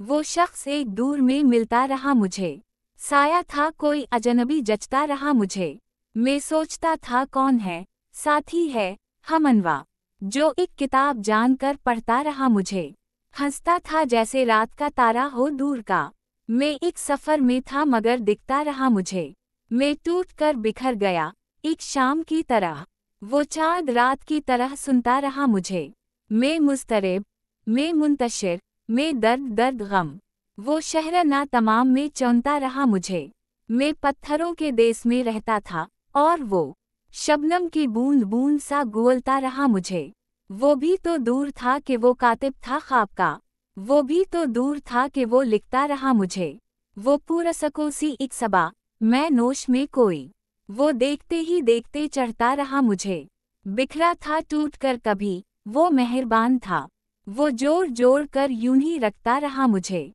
वो शख्स एक दूर में मिलता रहा मुझे। साया था कोई अजनबी जचता रहा मुझे। मैं सोचता था कौन है, साथी है, हमअनवा, जो एक किताब जानकर पढ़ता रहा मुझे। हंसता था जैसे रात का तारा हो दूर का। मैं एक सफर में था मगर दिखता रहा मुझे। मैं टूट कर बिखर गया, एक शाम की तरह। वो चाँद रात की तरह सुनता रहा मुझे। मैं मुस्तरिब, मैं मुंतशिर, मैं दर्द दर्द गम। वो शहर ना तमाम में चौंता रहा मुझे। मैं पत्थरों के देश में रहता था, और वो शबनम की बूंद बूंद सा गोलता रहा मुझे। वो भी तो दूर था कि वो कातिब था ख्वाब का। वो भी तो दूर था कि वो लिखता रहा मुझे। वो पुरस्कों सी एक सबा, मैं नोश में कोई। वो देखते ही देखते चढ़ता रहा मुझे। बिखरा था टूट कर कभी, वो मेहरबान था। वो जोड़ जोड़ कर यूं ही रखता रहा मुझे।